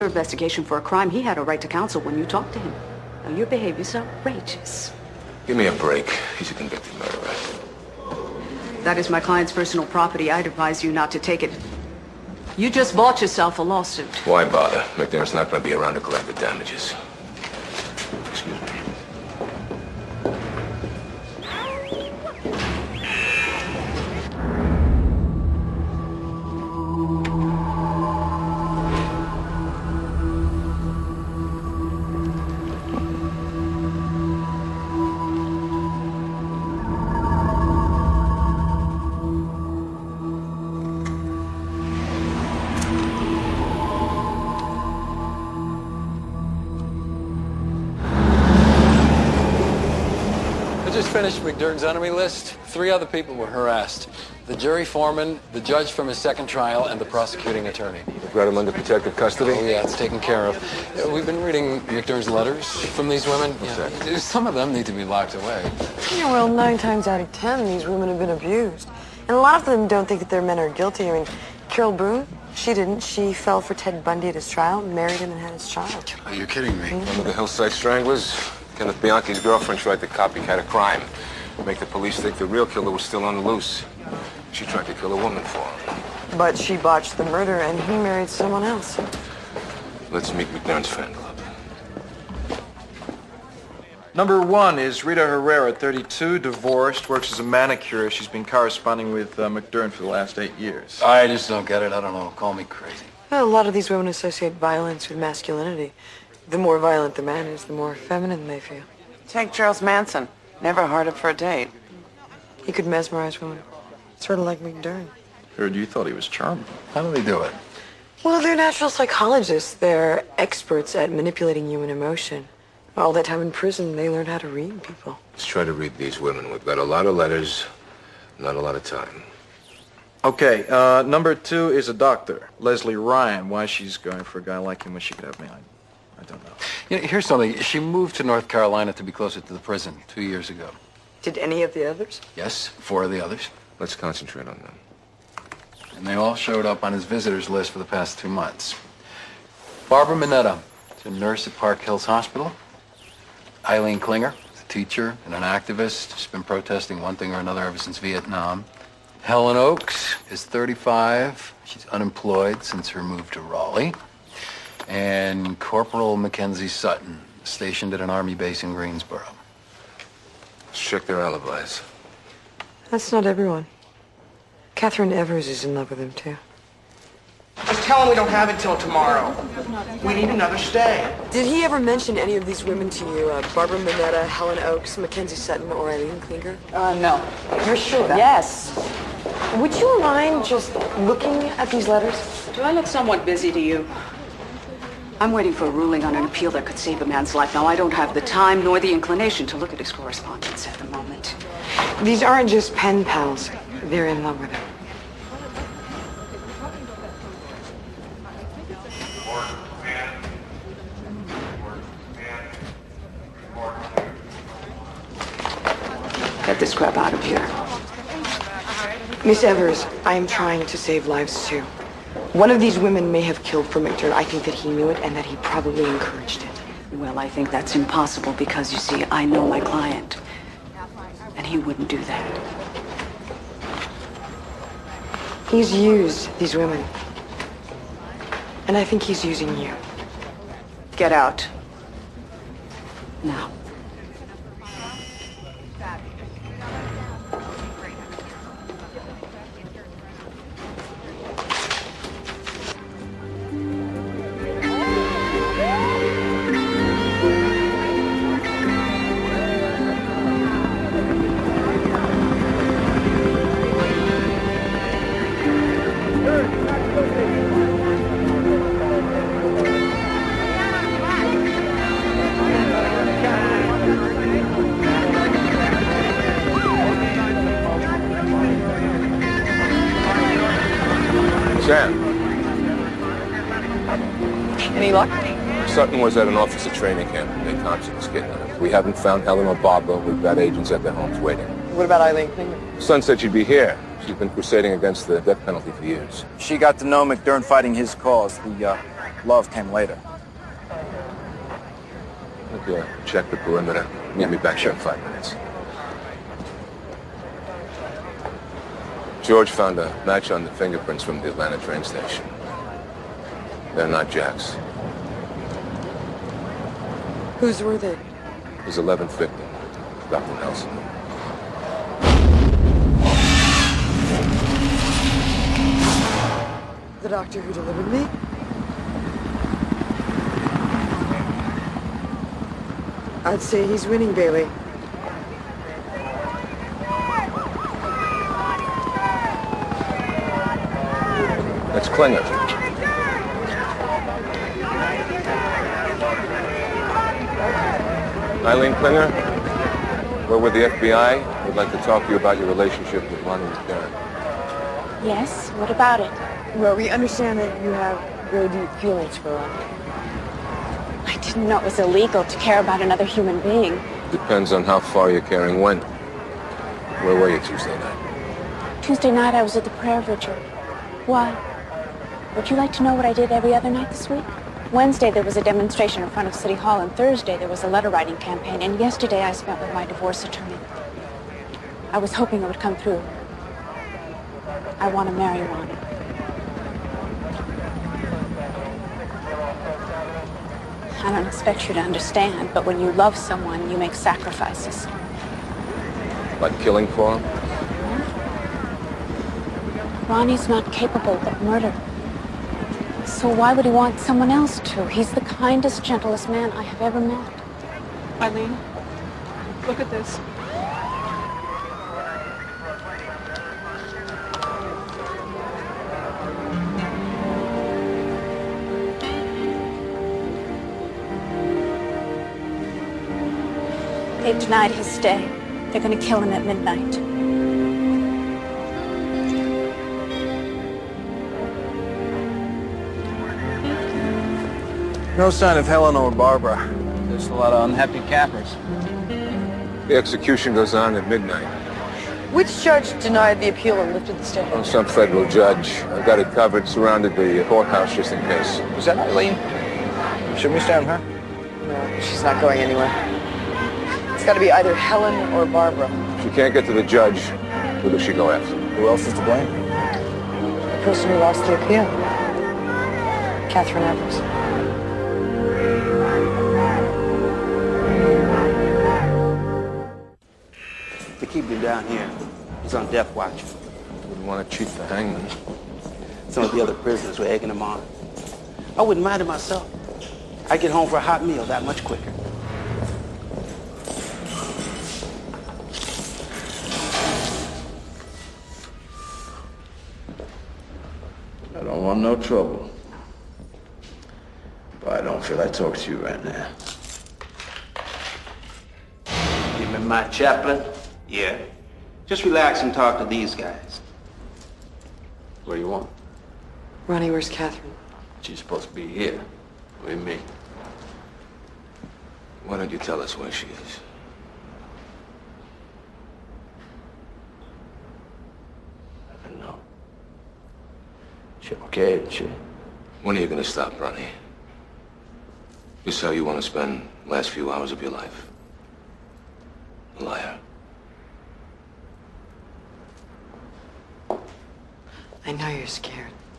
investigation for a crime, he had a right to counsel when you talked to him. Now, your behavior's outrageous. Give me a break. He's a convicted murderer. That is my client's personal property. I'd advise you not to take it. You just bought yourself a lawsuit. Why bother? McDermott's not going to be around to collect the damages. Excuse me. I just finished McDermott's enemy list. 3 other people were harassed. The jury foreman, the judge from his second trial, and the prosecuting attorney. You've got him under protective custody? Oh, yeah, it's taken care of. We've been reading McDermott's letters from these women. What's Some of them need to be locked away. Yeah, well, 9 times out of 10, these women have been abused. And a lot of them don't think that their men are guilty. I mean, Carol Boone, she didn't. She fell for Ted Bundy at his trial, married him, and had his child. Are you kidding me? Remember the Hillside Stranglers? Kenneth Bianchi's girlfriend tried to copycat a crime. Make the police think the real killer was still on the loose. She tried to kill a woman for him. But she botched the murder, and he married someone else. Let's meet McDermott's fan club. Number 1 is Rita Herrera, 32, divorced, works as a manicurist. She's been corresponding with McDermott for the last 8 years. I just don't get it. I don't know. Call me crazy. Well, a lot of these women associate violence with masculinity. The more violent the man is, the more feminine they feel. Take Charles Manson. Never heard of for a date. He could mesmerize women. Sort of like McDermott. Heard you thought he was charming. How do they do it? Well, they're natural psychologists. They're experts at manipulating human emotion. All that time in prison, they learned how to read people. Let's try to read these women. We've got a lot of letters, not a lot of time. Okay, number 2 is a doctor, Leslie Ryan. Why she's going for a guy like him when she could have me, I don't know. You know, here's something. She moved to North Carolina to be closer to the prison 2 years ago. Did any of the others? Yes, 4 of the others. Let's concentrate on them. And they all showed up on his visitors list for the past 2 months. Barbara Mineta, a nurse at Park Hills Hospital. Eileen Klinger, a teacher and an activist. She's been protesting one thing or another ever since Vietnam. Helen Oakes is 35. She's unemployed since her move to Raleigh. And Corporal Mackenzie Sutton, stationed at an Army base in Greensboro. Let's check their alibis. That's not everyone. Catherine Evers is in love with him, too. Just tell him we don't have it till tomorrow. We need another stay. Did he ever mention any of these women to you? Barbara Mineta, Helen Oakes, Mackenzie Sutton, or Eileen Klinger? No. You're sure? Yes. Would you mind just looking at these letters? Do I look somewhat busy to you? I'm waiting for a ruling on an appeal that could save a man's life. Now, I don't have the time nor the inclination to look at his correspondence at the moment. These aren't just pen pals. They're in love with him. Get this crap out of here. Miss Evers, I am trying to save lives, too. One of these women may have killed for McDermott. I think that he knew it and that he probably encouraged it. Well, I think that's impossible because, you see, I know my client. And he wouldn't do that. He's used these women. And I think he's using you. Get out. Now. Sam, Any luck? Sutton was at an officer training camp. They conscious kidnapped. We haven't found Helen or Barbara. We've got agents at their homes waiting. What about Eileen Klinger? Son said she'd be here. She's been crusading against the death penalty for years. She got to know McDermott fighting his cause. The Love came later. Okay, check the perimeter. Meet me back here in 5 minutes. George found a match on the fingerprints from the Atlanta train station. They're not Jack's. Whose were they? His 11th victim, Dr. Nelson. The doctor who delivered me? I'd say he's winning, Bailey. That's Klinger. Eileen Klinger, we're with the FBI. We'd like to talk to you about your relationship with Ronnie McDermott. Yes, what about it? Well, we understand that you have very deep feelings for Ronnie. I didn't know it was illegal to care about another human being. Depends on how far you're carrying when. Where were you Tuesday night? Tuesday night I was at the prayer vigil. Why? Would you like to know what I did every other night this week? Wednesday there was a demonstration in front of City Hall, and Thursday there was a letter writing campaign, and yesterday I spent with my divorce attorney. I was hoping it would come through. I want to marry Ronnie. I don't expect you to understand, but when you love someone, you make sacrifices. Like killing for him? Ronnie's not capable of murder. So why would he want someone else to? He's the kindest, gentlest man I have ever met. Eileen, look at this. They denied his stay. They're going to kill him at midnight. No sign of Helen or Barbara. There's a lot of unhappy campers. The execution goes on at midnight. Which judge denied the appeal and lifted the stay? Oh, some federal judge. I've got it covered, surrounded the courthouse just in case. Was that Eileen? Should we stand her? No, she's not going anywhere. It's got to be either Helen or Barbara. If she can't get to the judge, who does she go after? Who else is to blame? The person who lost the appeal. Catherine Evers. To keep him down here, he's on death watch. Wouldn't want to cheat the hangman. Some of the other prisoners were egging him on. I wouldn't mind it myself. I'd get home for a hot meal that much quicker. I don't want no trouble. But I don't feel like talking to you right now. You remember my chaplain? Yeah. Just relax and talk to these guys. What do you want? Ronnie, where's Catherine? She's supposed to be here with me. Why don't you tell us where she is? I don't know. She okay, isn't she? When are you going to stop, Ronnie? This how you want to spend the last few hours of your life? A liar. I know you're scared.